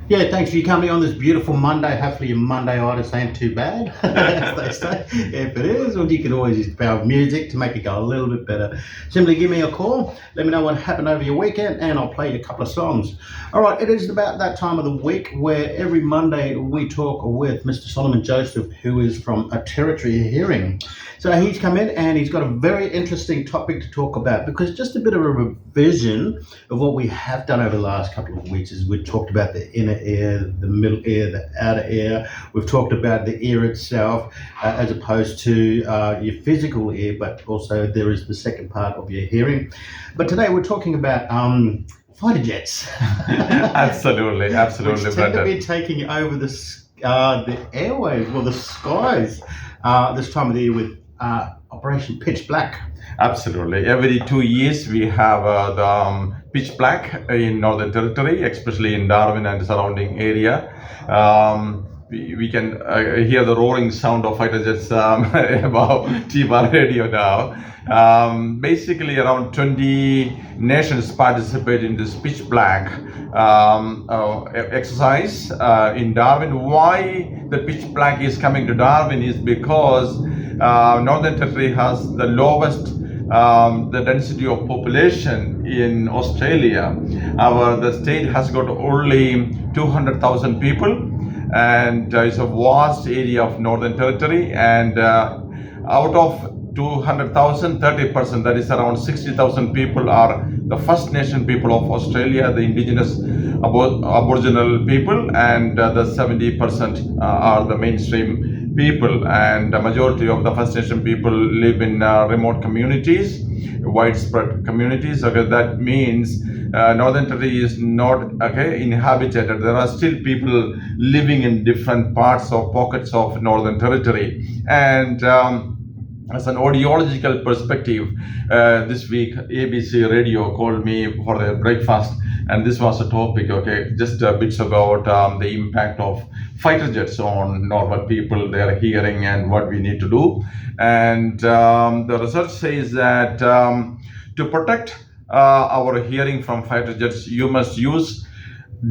Yeah, thanks for your company on this beautiful Monday. Hopefully your Monday itis ain't too bad, as they say. If it is, well, you can always use the power of music to make it go a little bit better. Simply give me a call, let me know what happened over your weekend, and I'll play you a couple of songs. All right, it is about that time of the week where every Monday we talk with Mr. Salimon Joseph, who is from a Territory Hearing. So he's come in and he's got a very interesting topic to talk about, because just a bit of a revision of what we have done over the last couple of weeks is we've talked about the inner ear, the middle ear, the outer ear. We've talked about the ear itself as opposed to your physical ear, but also there is the second part of your hearing. But today we're talking about fighter jets. Absolutely, Which tend to be taking over the airwaves or the skies this time of the year with Operation Pitch Black. Absolutely. Every 2 years we have the pitch black in Northern Territory, especially in Darwin and surrounding area. We can hear the roaring sound of fighter jets above Teabba radio now. Basically, around 20 nations participate in this pitch black exercise in Darwin. Why the pitch black is coming to Darwin is because Northern Territory has the lowest the density of population in Australia. The state has got only 200,000 people, and it's a vast area of Northern Territory, and out of 200,000, 30%, that is around 60,000 people are the First Nation people of Australia, the indigenous Aboriginal people, and the 70% are the mainstream people, and the majority of the First Nation people live in remote communities, widespread communities. Okay, that means Northern Territory is not inhabited. There are still people living in different parts or pockets of Northern Territory, and as an audiological perspective, this week ABC Radio called me for their breakfast, and this was a topic, just bits about the impact of fighter jets on normal people, their hearing, and what we need to do. And the research says that to protect our hearing from fighter jets, you must use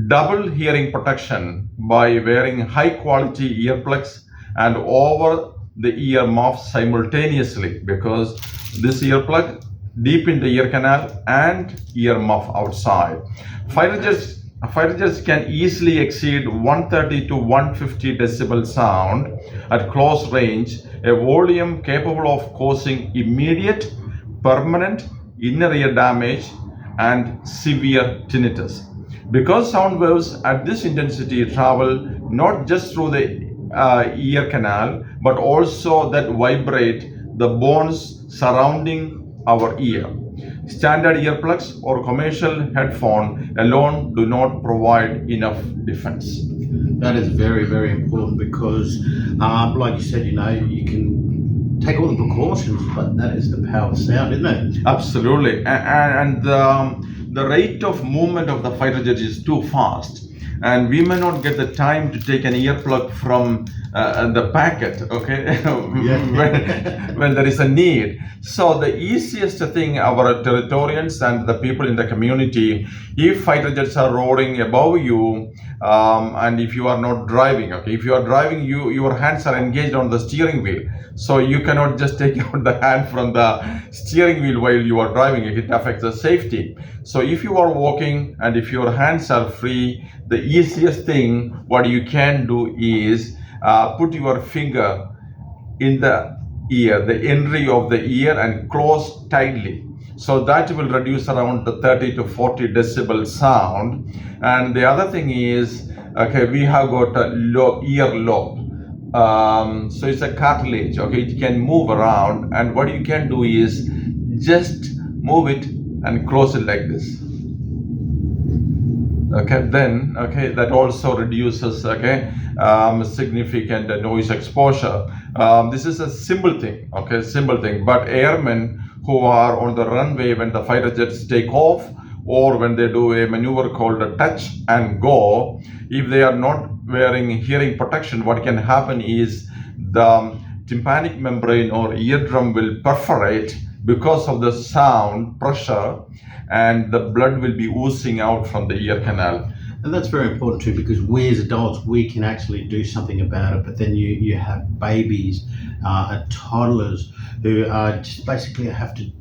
double hearing protection by wearing high quality earplugs and over the ear muffs simultaneously, because this earplug deep in the ear canal and ear muff outside. Fighter jets can easily exceed 130 to 150 decibel sound at close range, a volume capable of causing immediate, permanent inner ear damage and severe tinnitus. Because sound waves at this intensity travel not just through the ear canal, but also that vibrate the bones surrounding our ear. Standard earplugs or commercial headphone alone do not provide enough defense. That is very, very important, because like you said, you can take all the precautions, but that is the power of sound, isn't it? Absolutely. And the rate of movement of the fighter jet is too fast, and we may not get the time to take an earplug from the packet, when there is a need. So the easiest thing, our Territorians and the people in the community, if fighter jets are roaring above you, and if you are not driving, if you are driving, your hands are engaged on the steering wheel, so you cannot just take out the hand from the steering wheel while you are driving. It affects the safety. So if you are walking and if your hands are free, the easiest thing what you can do is put your finger in the ear, the entry of the ear, and close tightly. So that will reduce around the 30 to 40 decibel sound. And the other thing is, we have got a ear lobe. So it's a cartilage, it can move around, and what you can do is just move it and close it like this. That also reduces significant noise exposure. This is a simple thing, but airmen who are on the runway when the fighter jets take off, or when they do a maneuver called a touch and go, if they are not wearing hearing protection, what can happen is the tympanic membrane or eardrum will perforate because of the sound pressure, and the blood will be oozing out from the ear canal. And that's very important too, because we as adults, we can actually do something about it. But then you have babies and toddlers who just basically have to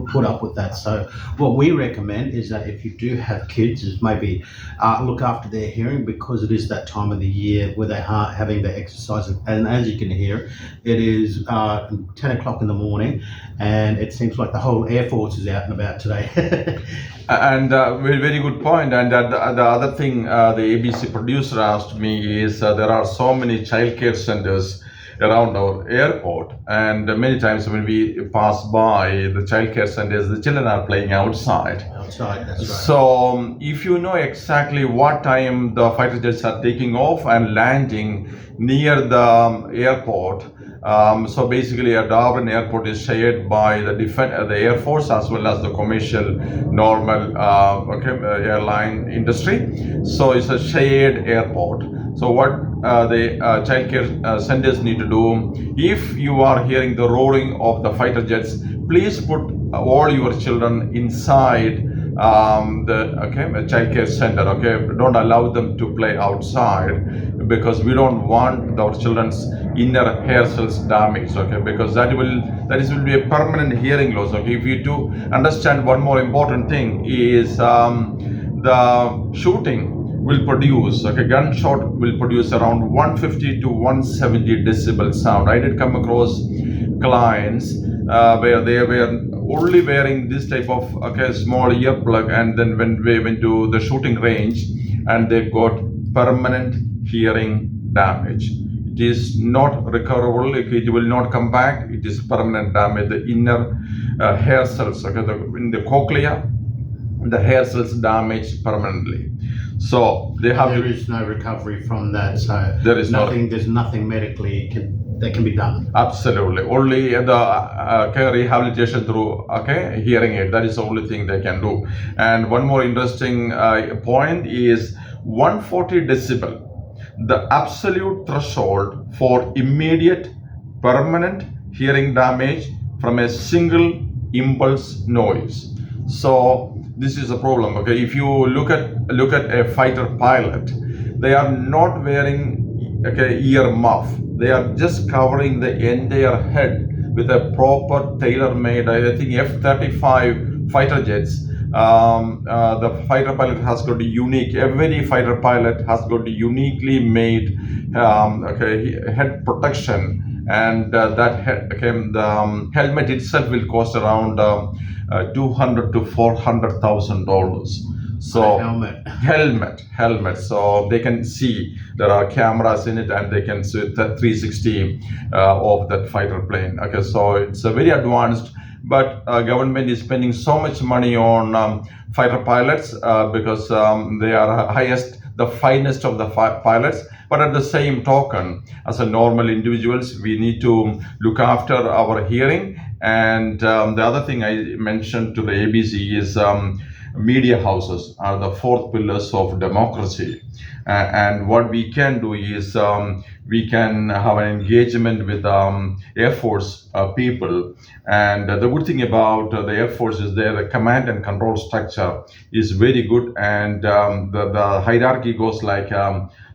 put up with that. So what we recommend is that if you do have kids, is maybe look after their hearing, because it is that time of the year where they are having their exercise. And as you can hear, it is 10 o'clock in the morning, and it seems like the whole Air Force is out and about today. And very, very good point. And the other thing the ABC producer asked me is there are so many childcare centers around our airport, and many times when we pass by the childcare centers, the children are playing outside. Outside, that's right. So if you know exactly what time the fighter jets are taking off and landing near the airport, so basically a Darwin airport is shared by the Air Force as well as the commercial normal airline industry. So it's a shared airport. So what the childcare centers need to do, if you are hearing the roaring of the fighter jets, please put all your children inside the childcare center. Don't allow them to play outside, because we don't want our children's inner hair cells damaged. Because that will be a permanent hearing loss. If you do understand, one more important thing is the shooting will produce, gunshot will produce around 150 to 170 decibel sound. I did come across clients where they were only wearing this type of small earplug, and then when we went to the shooting range, and they got permanent hearing damage. It is not recoverable. It will not come back. It is permanent damage. The inner hair cells, in the cochlea, the hair cells damaged permanently. So they have. There is no recovery from that. So there is nothing. There's nothing medically that can be done. Absolutely. Only the rehabilitation through hearing aid. That is the only thing they can do. And one more interesting point is 140 decibel, the absolute threshold for immediate permanent hearing damage from a single impulse noise. So this is a problem. If you look at a fighter pilot, they are not wearing ear muff. They are just covering the entire head with a proper tailor-made, I think, F-35 fighter jets. The fighter pilot has got a unique. Every fighter pilot has got a uniquely made head protection, and that head, the helmet itself will cost around $200,000 to $400,000. So helmet. So they can see there are cameras in it, and they can see the 360 of that fighter plane. So it's a very advanced. But government is spending so much money on fighter pilots because they are the finest of the pilots. But at the same token, as a normal individuals, we need to look after our hearing. And the other thing I mentioned to the ABC is media houses are the fourth pillars of democracy. And what we can do is we can have an engagement with Air Force people. And the good thing about the Air Force is the command and control structure is very good. And the hierarchy goes like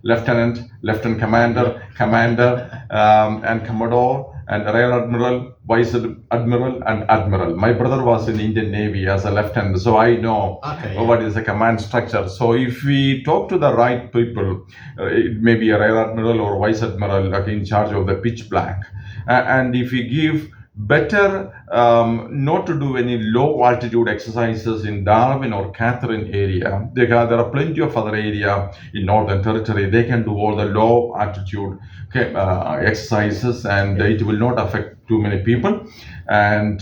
lieutenant commander, and commodore, and rear admiral, vice admiral, and admiral. My brother was in the Indian Navy as a lieutenant, so I know what is the command structure. So if we talk to the right people, it may be a rear admiral or vice admiral in charge of the pitch black, and if we give better not to do any low altitude exercises in Darwin or Catherine area. There are plenty of other area in Northern Territory. They can do all the low altitude exercises, and it will not affect too many people. And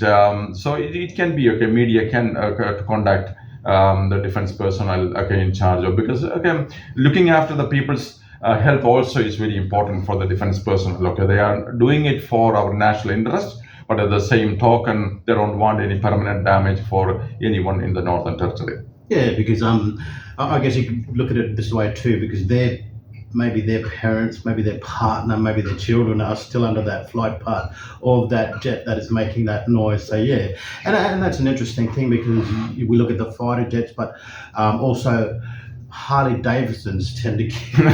so it can be media can conduct the defense personnel in charge of, because looking after the people's health also is very important for the defense personnel. They are doing it for our national interest, but at the same token, they don't want any permanent damage for anyone in the Northern Territory. Yeah, because I guess you could look at it this way too, because maybe their parents, maybe their partner, maybe their children are still under that flight path of that jet that is making that noise. So yeah, and that's an interesting thing, because we look at the fighter jets, but also Harley Davidsons tend to give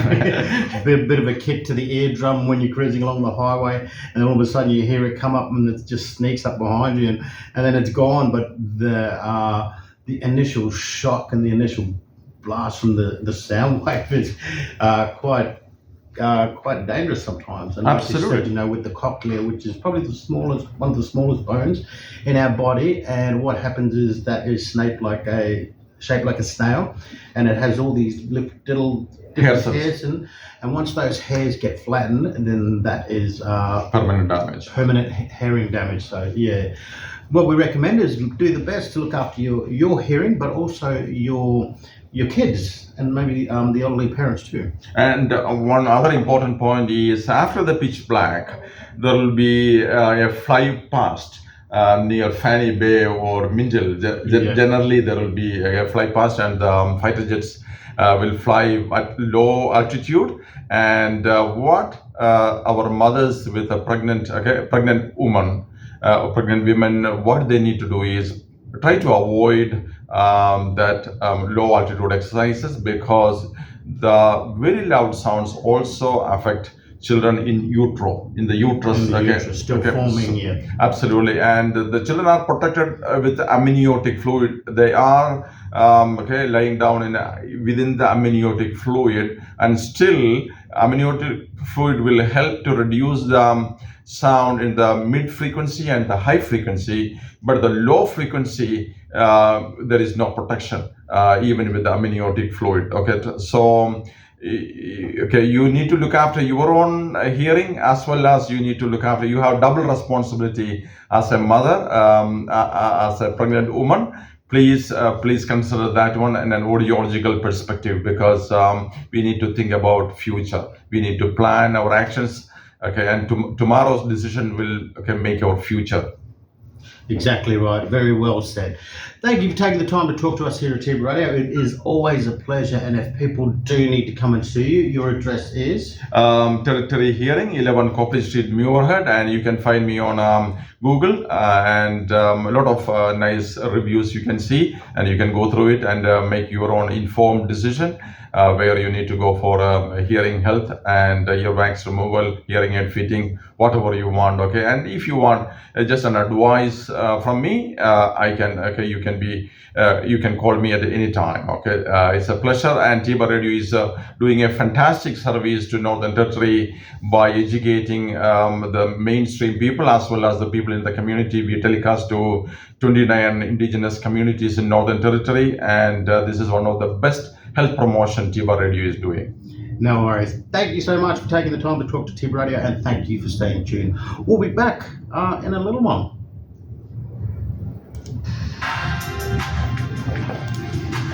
a bit of a kick to the eardrum when you're cruising along the highway, and all of a sudden you hear it come up and it just sneaks up behind you, and then it's gone. But the initial shock and the initial blast from the sound wave is quite dangerous sometimes. And like you said, with the cochlea, which is probably one of the smallest bones in our body, and what happens is that is shaped like a snail, and it has all these little different hairs, and once those hairs get flattened, then that is permanent hearing damage. So yeah, what we recommend is do the best to look after your hearing, but also your kids, and maybe the elderly parents too. And one other important point is, after the pitch black, there will be a fly past near Fanny Bay or Minjil. Generally, there will be a fly past, and fighter jets will fly at low altitude. And what our mothers with a pregnant woman, pregnant women, what they need to do is try to avoid that low altitude exercises, because the very loud sounds also affect children in the uterus, still forming. Absolutely. And the children are protected with amniotic fluid. They are lying down within the amniotic fluid, and still amniotic fluid will help to reduce the sound in the mid frequency and the high frequency, but the low frequency there is no protection even with the amniotic fluid. So you need to look after your own hearing, as well as you need to look after, you have double responsibility as a mother, as a pregnant woman. Please consider that one in an audiological perspective, because we need to think about future. We need to plan our actions, and tomorrow's decision will make our future. Exactly right. Very well said. Thank you for taking the time to talk to us here at Teabba Radio. It is always a pleasure, and if people do need to come and see you, your address is? Territory Hearing, 11 Copley Street, Muirhead, and you can find me on Google, and a lot of nice reviews you can see, and you can go through it and make your own informed decision where you need to go for hearing health and earwax removal, hearing aid fitting, whatever you want. And if you want just an advice from me, you can call me at any time. It's a pleasure, and Teabba Radio is doing a fantastic service to Northern Territory by educating the mainstream people as well as the people in the community. We telecast to 29 indigenous communities in Northern Territory, and this is one of the best health promotion Teabba Radio is doing. No worries. Thank you so much for taking the time to talk to Teabba Radio, and thank you for staying tuned. We'll be back in a little while.